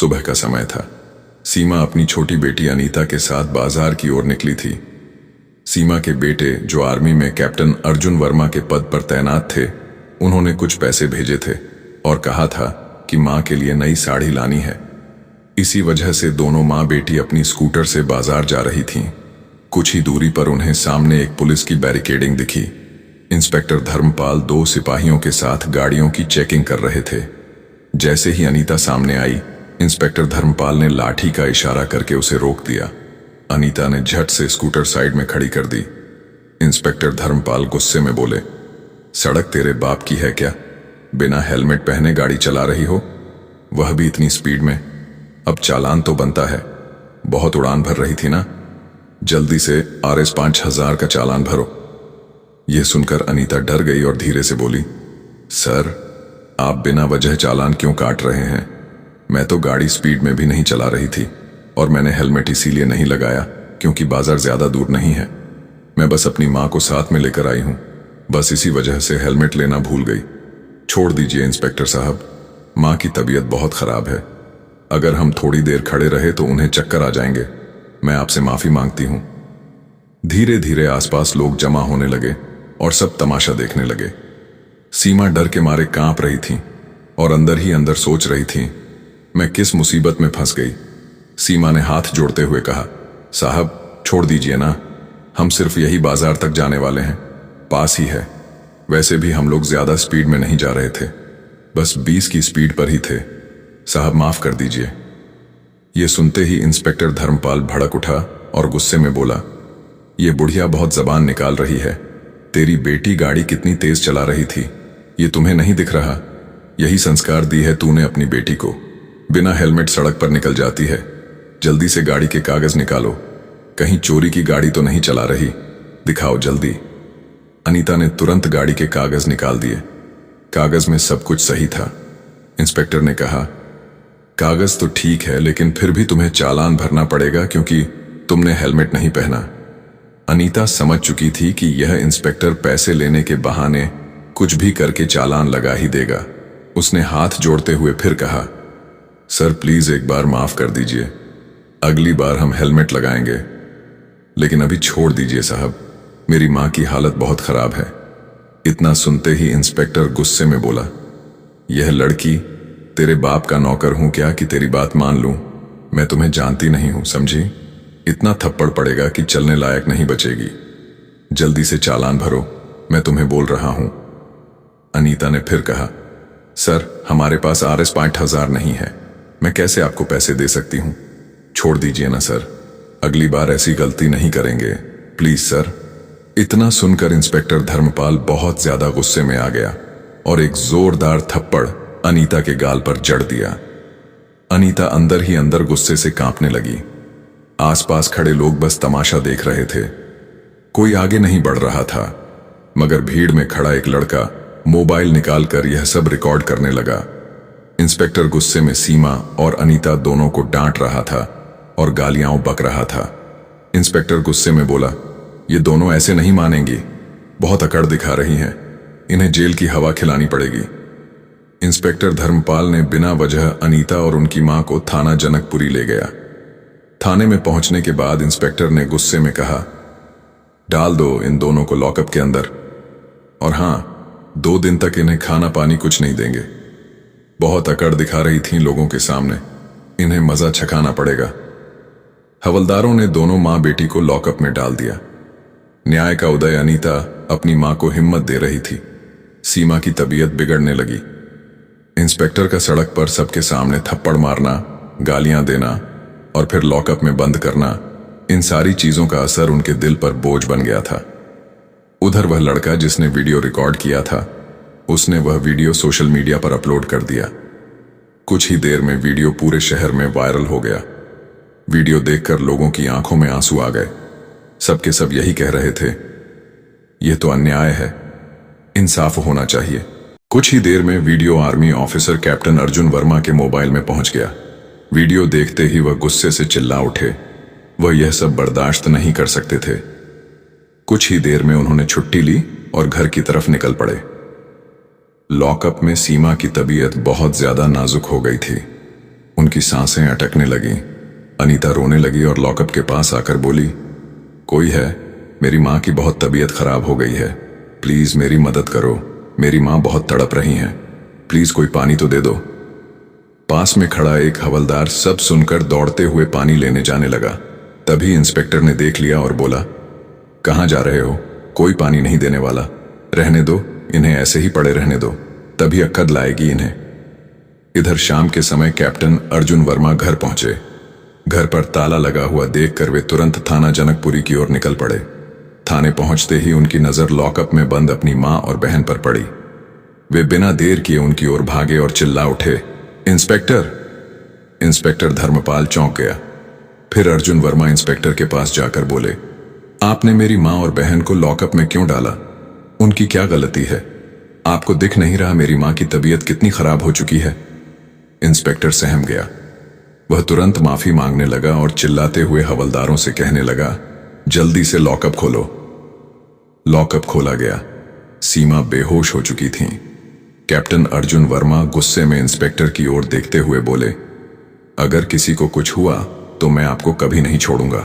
सुबह का समय था। सीमा अपनी छोटी बेटी अनीता के साथ बाजार की ओर निकली थी। सीमा के बेटे, जो आर्मी में कैप्टन अर्जुन वर्मा के पद पर तैनात थे, उन्होंने कुछ पैसे भेजे थे और कहा था कि मां के लिए नई साड़ी लानी है। इसी वजह से दोनों मां बेटी अपनी स्कूटर से बाजार जा रही थीं। कुछ ही दूरी पर उन्हें सामने एक पुलिस की बैरिकेडिंग दिखी। इंस्पेक्टर धर्मपाल 2 सिपाहियों के साथ गाड़ियों की चेकिंग कर रहे थे। जैसे ही अनीता सामने आई, इंस्पेक्टर धर्मपाल ने लाठी का इशारा करके उसे रोक दिया। अनीता ने झट से स्कूटर साइड में खड़ी कर दी। इंस्पेक्टर धर्मपाल गुस्से में बोले, सड़क तेरे बाप की है क्या? बिना हेलमेट पहने गाड़ी चला रही हो, वह भी इतनी स्पीड में। अब चालान तो बनता है, बहुत उड़ान भर रही थी ना, जल्दी से RS 5000 का चालान भरो। यह सुनकर अनीता डर गई और धीरे से बोली, सर, आप बिना वजह चालान क्यों काट रहे हैं? मैं तो गाड़ी स्पीड में भी नहीं चला रही थी और मैंने हेलमेट इसीलिए नहीं लगाया क्योंकि बाजार ज्यादा दूर नहीं है। मैं बस अपनी मां को साथ में लेकर आई हूं, बस इसी वजह से हेलमेट लेना भूल गई। छोड़ दीजिए इंस्पेक्टर साहब, मां की तबीयत बहुत खराब है। अगर हम थोड़ी देर खड़े रहे तो उन्हें चक्कर आ जाएंगे। मैं आपसे माफी मांगती हूं। धीरे धीरे आसपास लोग जमा होने लगे और सब तमाशा देखने लगे। सीमा डर के मारे कांप रही थी और अंदर ही अंदर सोच रही थी, मैं किस मुसीबत में फंस गई। सीमा ने हाथ जोड़ते हुए कहा, साहब छोड़ दीजिए ना, हम सिर्फ यही बाजार तक जाने वाले हैं, पास ही है। वैसे भी हम लोग ज्यादा स्पीड में नहीं जा रहे थे, बस 20 की स्पीड पर ही थे। साहब माफ कर दीजिए। यह सुनते ही इंस्पेक्टर धर्मपाल भड़क उठा और गुस्से में बोला, यह बुढ़िया बहुत जबान निकाल रही है। तेरी बेटी गाड़ी कितनी तेज चला रही थी, ये तुम्हें नहीं दिख रहा? यही संस्कार दी है तूने अपनी बेटी को, बिना हेलमेट सड़क पर निकल जाती है। जल्दी से गाड़ी के कागज निकालो, कहीं चोरी की गाड़ी तो नहीं चला रही, दिखाओ जल्दी। अनीता ने तुरंत गाड़ी के कागज निकाल दिए। कागज में सब कुछ सही था। इंस्पेक्टर ने कहा, कागज तो ठीक है, लेकिन फिर भी तुम्हें चालान भरना पड़ेगा क्योंकि तुमने हेलमेट नहीं पहना। अनीता समझ चुकी थी कि यह इंस्पेक्टर पैसे लेने के बहाने कुछ भी करके चालान लगा ही देगा। उसने हाथ जोड़ते हुए फिर कहा, सर प्लीज एक बार माफ कर दीजिए, अगली बार हम हेलमेट लगाएंगे। लेकिन अभी छोड़ दीजिए साहब, मेरी मां की हालत बहुत खराब है। इतना सुनते ही इंस्पेक्टर गुस्से में बोला, यह लड़की तेरे बाप का नौकर हूं क्या कि तेरी बात मान लूं? मैं तुम्हें जानती नहीं हूं, समझी? इतना थप्पड़ पड़ेगा कि चलने लायक नहीं बचेगी। जल्दी से चालान भरो, मैं तुम्हें बोल रहा हूं। अनीता ने फिर कहा, सर हमारे पास RS 5000 नहीं है, मैं कैसे आपको पैसे दे सकती हूं? छोड़ दीजिए ना सर, अगली बार ऐसी गलती नहीं करेंगे, प्लीज सर। इतना सुनकर इंस्पेक्टर धर्मपाल बहुत ज्यादा गुस्से में आ गया और एक जोरदार थप्पड़ अनीता के गाल पर जड़ दिया। अनीता अंदर ही अंदर गुस्से से कांपने लगी। आसपास खड़े लोग बस तमाशा देख रहे थे, कोई आगे नहीं बढ़ रहा था, मगर भीड़ में खड़ा एक लड़का मोबाइल निकालकर यह सब रिकॉर्ड करने लगा। इंस्पेक्टर गुस्से में सीमा और अनीता दोनों को डांट रहा था और गालियां बक रहा था। इंस्पेक्टर गुस्से में बोला, ये दोनों ऐसे नहीं मानेंगी, बहुत अकड़ दिखा रही हैं, इन्हें जेल की हवा खिलानी पड़ेगी। इंस्पेक्टर धर्मपाल ने बिना वजह अनीता और उनकी मां को थाना जनकपुरी ले गया। थाने में पहुंचने के बाद इंस्पेक्टर ने गुस्से में कहा, डाल दो इन दोनों को लॉकअप के अंदर, और हां 2 दिन तक इन्हें खाना पानी कुछ नहीं देंगे। बहुत अकड़ दिखा रही थीं लोगों के सामने, इन्हें मजा छकाना पड़ेगा। हवलदारों ने दोनों मां बेटी को लॉकअप में डाल दिया। न्याय का उदय अनीता अपनी मां को हिम्मत दे रही थी। सीमा की तबीयत बिगड़ने लगी। इंस्पेक्टर का सड़क पर सबके सामने थप्पड़ मारना, गालियां देना और फिर लॉकअप में बंद करना, इन सारी चीजों का असर उनके दिल पर बोझ बन गया था। उधर वह लड़का जिसने वीडियो रिकॉर्ड किया था, उसने वह वीडियो सोशल मीडिया पर अपलोड कर दिया। कुछ ही देर में वीडियो पूरे शहर में वायरल हो गया। वीडियो देखकर लोगों की आंखों में आंसू आ गए। सबके सब यही कह रहे थे, यह तो अन्याय है, इंसाफ होना चाहिए। कुछ ही देर में video army officer captain Arjun Verma के मोबाइल में पहुंच गया। वीडियो देखते ही वह गुस्से से चिल्ला उठे। वह यह सब बर्दाश्त नहीं कर सकते थे। कुछ ही देर में उन्होंने छुट्टी ली और घर की तरफ निकल पड़े। लॉकअप में सीमा की तबीयत बहुत ज्यादा नाजुक हो गई थी। उनकी सांसें अटकने लगीं। अनीता रोने लगी और लॉकअप के पास आकर बोली, कोई है? मेरी माँ की बहुत तबीयत खराब हो गई है, प्लीज मेरी मदद करो। मेरी माँ बहुत तड़प रही हैं, प्लीज कोई पानी तो दे दो। पास में खड़ा एक हवलदार सब सुनकर दौड़ते हुए पानी लेने जाने लगा। तभी इंस्पेक्टर ने देख लिया और बोला, कहाँ जा रहे हो? कोई पानी नहीं देने वाला, रहने दो, इन्हें ऐसे ही पड़े रहने दो, तभी अक्कद लाएगी इन्हें। इधर शाम के समय कैप्टन अर्जुन वर्मा घर पहुंचे। घर पर ताला लगा हुआ देखकर वे तुरंत थाना जनकपुरी की ओर निकल पड़े। थाने पहुंचते ही उनकी नजर लॉकअप में बंद अपनी मां और बहन पर पड़ी। वे बिना देर किए उनकी ओर भागे और चिल्ला उठे, इंस्पेक्टर! इंस्पेक्टर धर्मपाल चौंक गया। फिर अर्जुन वर्मा इंस्पेक्टर के पास जाकर बोले, आपने मेरी मां और बहन को लॉकअप में क्यों डाला? उनकी क्या गलती है? आपको दिख नहीं रहा मेरी मां की तबीयत कितनी खराब हो चुकी है? इंस्पेक्टर सहम गया। वह तुरंत माफी मांगने लगा और चिल्लाते हुए हवलदारों से कहने लगा, जल्दी से लॉकअप खोलो। लॉकअप खोला गया। सीमा बेहोश हो चुकी थीं। कैप्टन अर्जुन वर्मा गुस्से में इंस्पेक्टर की ओर देखते हुए बोले, अगर किसी को कुछ हुआ तो मैं आपको कभी नहीं छोड़ूंगा।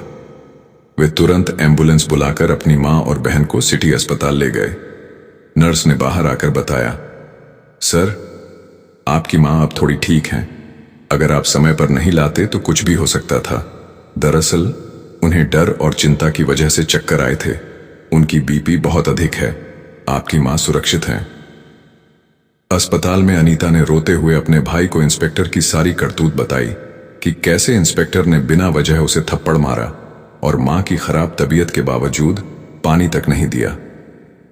वे तुरंत एम्बुलेंस बुलाकर अपनी मां और बहन को सिटी अस्पताल ले गए। नर्स ने बाहर आकर बताया, सर, आपकी मां अब थोड़ी ठीक हैं। अगर आप समय पर नहीं लाते तो कुछ भी हो सकता था। दरअसल उन्हें डर और चिंता की वजह से चक्कर आए थे। उनकी बीपी बहुत अधिक है। आपकी मां सुरक्षित हैं। अस्पताल में अनीता ने रोते हुए अपने भाई को इंस्पेक्टर की सारी करतूत बताई कि कैसे इंस्पेक्टर ने बिना वजह उसे थप्पड़ मारा और मां की खराब तबीयत के बावजूद पानी तक नहीं दिया।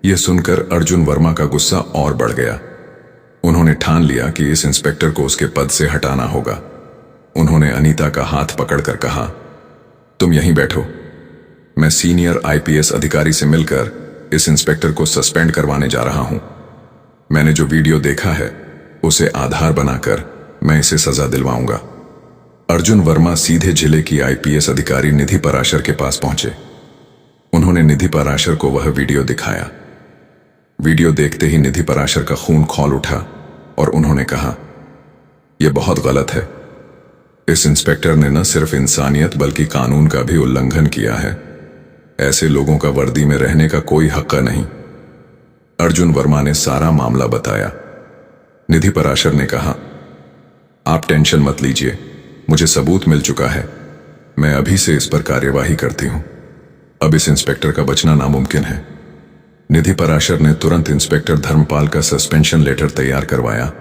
यह सुनकर अर्जुन वर्मा का गुस्सा और बढ़ गया। उन्होंने ठान लिया कि इस इंस्पेक्टर को उसके पद से हटाना होगा। उन्होंने अनीता का हाथ पकड़कर कहा, तुम यहीं बैठो, मैं सीनियर आईपीएस अधिकारी से मिलकर इस इंस्पेक्टर को सस्पेंड करवाने जा रहा हूं। मैंने जो वीडियो देखा है उसे आधार बनाकर मैं इसे सजा दिलवाऊंगा। अर्जुन वर्मा सीधे जिले की आईपीएस अधिकारी निधि पराशर के पास पहुंचे। उन्होंने निधि पराशर को वह वीडियो दिखाया। वीडियो देखते ही निधि पराशर का खून खौल उठा और उन्होंने कहा, यह बहुत गलत है। इस इंस्पेक्टर ने न सिर्फ इंसानियत बल्कि कानून का भी उल्लंघन किया है। ऐसे लोगों का वर्दी में रहने का कोई हक नहीं। अर्जुन वर्मा ने सारा मामला बताया। निधि पराशर ने कहा, आप टेंशन मत लीजिए, मुझे सबूत मिल चुका है। मैं अभी से इस पर कार्यवाही करती हूं। अब इस इंस्पेक्टर का बचना नामुमकिन है। निधि पराशर ने तुरंत इंस्पेक्टर धर्मपाल का सस्पेंशन लेटर तैयार करवाया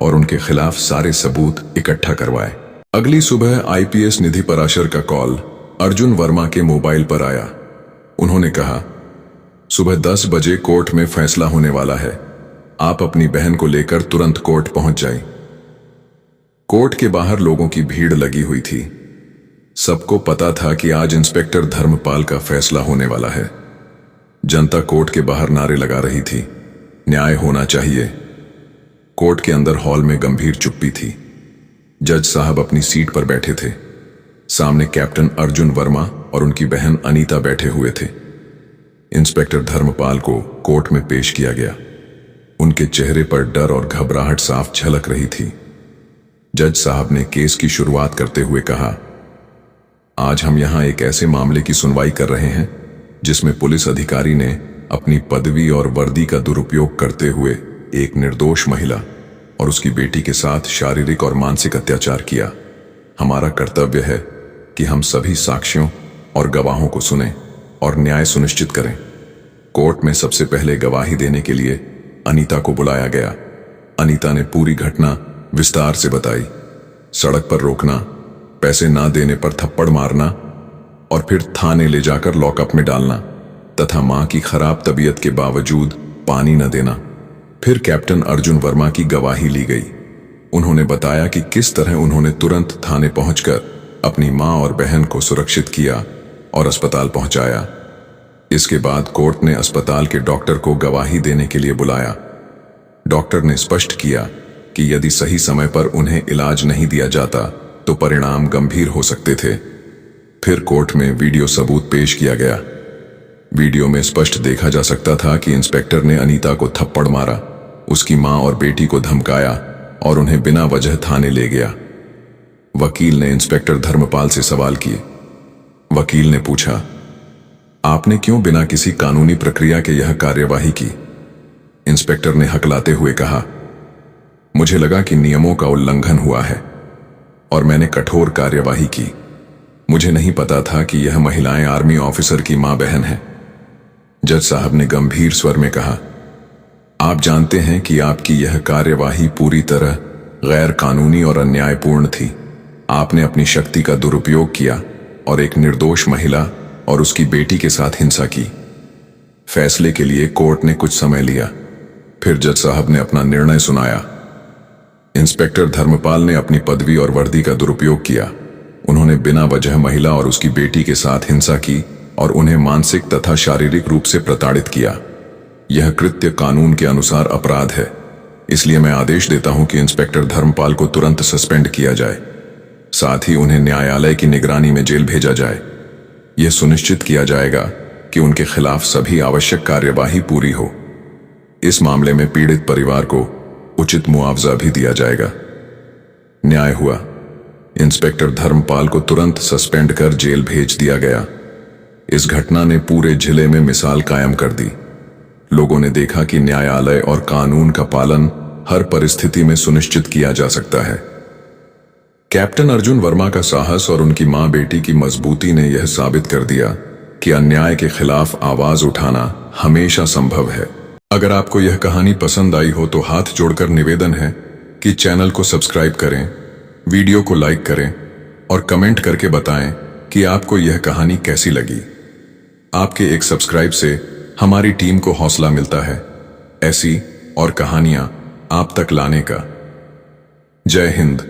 और उनके खिलाफ सारे सबूत इकट्ठा करवाए। अगली सुबह आईपीएस निधि पराशर का कॉल अर्जुन वर्मा के मोबाइल पर आया। उन्होंने कहा, सुबह 10 बजे कोर्ट में फैसला होने वाला है। आप अपनी बहन को लेकर तुरंत कोर्ट पहुंच जाएं। कोर्ट के बाहर लोगों की भीड़ लगी हुई थी। सबको पता था कि आज इंस्पेक्टर धर्मपाल का फैसला होने वाला है। जनता कोर्ट के बाहर नारे लगा रही थी, न्याय होना चाहिए। कोर्ट के अंदर हॉल में गंभीर चुप्पी थी। जज साहब अपनी सीट पर बैठे थे। सामने कैप्टन अर्जुन वर्मा और उनकी बहन अनीता बैठे हुए थे। इंस्पेक्टर धर्मपाल को कोर्ट में पेश किया गया। उनके चेहरे पर डर और घबराहट साफ झलक रही थी। जज साहब ने केस की शुरुआत करते हुए कहा, आज हम यहां एक ऐसे मामले की सुनवाई कर रहे हैं जिसमें पुलिस अधिकारी ने अपनी पदवी और वर्दी का दुरुपयोग करते हुए एक निर्दोष महिला और उसकी बेटी के साथ शारीरिक और मानसिक अत्याचार किया। हमारा कर्तव्य है कि हम सभी साक्ष्यों और गवाहों को सुनें और न्याय सुनिश्चित करें। कोर्ट में सबसे पहले गवाही देने के लिए अनीता को बुलाया गया। अनीता ने पूरी घटना विस्तार से बताई। सड़क पर रोकना, पैसे ना देने पर थप्पड़ मारना और फिर थाने ले जाकर लॉकअप में डालना तथा मां की खराब तबीयत के बावजूद पानी न देना। फिर कैप्टन अर्जुन वर्मा की गवाही ली गई। उन्होंने बताया कि किस तरह उन्होंने तुरंत थाने पहुंचकर अपनी मां और बहन को सुरक्षित किया और अस्पताल पहुंचाया। इसके बाद कोर्ट ने अस्पताल के डॉक्टर को गवाही देने के लिए बुलाया। डॉक्टर ने स्पष्ट किया कि यदि सही समय पर उन्हें इलाज नहीं दिया जाता तो परिणाम गंभीर हो सकते थे। फिर कोर्ट में वीडियो सबूत पेश किया गया। वीडियो में स्पष्ट देखा जा सकता था कि इंस्पेक्टर ने अनीता को थप्पड़ मारा, उसकी मां और बेटी को धमकाया और उन्हें बिना वजह थाने ले गया। वकील ने इंस्पेक्टर धर्मपाल से सवाल किए। वकील ने पूछा, आपने क्यों बिना किसी कानूनी प्रक्रिया के यह कार्यवाही की? इंस्पेक्टर ने हकलाते हुए कहा, मुझे लगा कि नियमों का उल्लंघन हुआ है और मैंने कठोर कार्यवाही की। मुझे नहीं पता था कि यह महिलाएं आर्मी ऑफिसर की मां बहन हैं। जज साहब ने गंभीर स्वर में कहा, आप जानते हैं कि आपकी यह कार्यवाही पूरी तरह गैर कानूनी और अन्यायपूर्ण थी। आपने अपनी शक्ति का दुरुपयोग किया और एक निर्दोष महिला और उसकी बेटी के साथ हिंसा की। फैसले के लिए कोर्ट ने कुछ समय लिया। फिर जज साहब ने अपना निर्णय सुनाया। इंस्पेक्टर धर्मपाल ने अपनी पदवी और वर्दी का दुरुपयोग किया। उन्होंने बिना वजह महिला और उसकी बेटी के साथ हिंसा की और उन्हें मानसिक तथा शारीरिक रूप से प्रताड़ित किया। यह कृत्य कानून के अनुसार अपराध है। इसलिए मैं आदेश देता हूं कि इंस्पेक्टर धर्मपाल को तुरंत सस्पेंड किया जाए। साथ ही उन्हें न्यायालय की निगरानी में जेल भेजा जाए। यह सुनिश्चित किया जाएगा कि उनके खिलाफ सभी आवश्यक कार्यवाही पूरी हो। इस मामले में पीड़ित परिवार को उचित मुआवजा भी दिया जाएगा। न्याय हुआ। इंस्पेक्टर धर्मपाल को तुरंत सस्पेंड कर जेल भेज दिया गया। इस घटना ने पूरे जिले में मिसाल कायम कर दी। लोगों ने देखा कि न्यायालय और कानून का पालन हर परिस्थिति में सुनिश्चित किया जा सकता है। कैप्टन अर्जुन वर्मा का साहस और उनकी मां बेटी की मजबूती ने यह साबित कर दिया कि अन्याय के खिलाफ आवाज उठाना हमेशा संभव है। अगर आपको यह कहानी पसंद आई हो तो हाथ जोड़कर निवेदन है कि चैनल को सब्सक्राइब करें, वीडियो को लाइक करें और कमेंट करके बताएं कि आपको यह कहानी कैसी लगी। आपके एक सब्सक्राइब से हमारी टीम को हौसला मिलता है ऐसी और कहानियां आप तक लाने का। जय हिंद।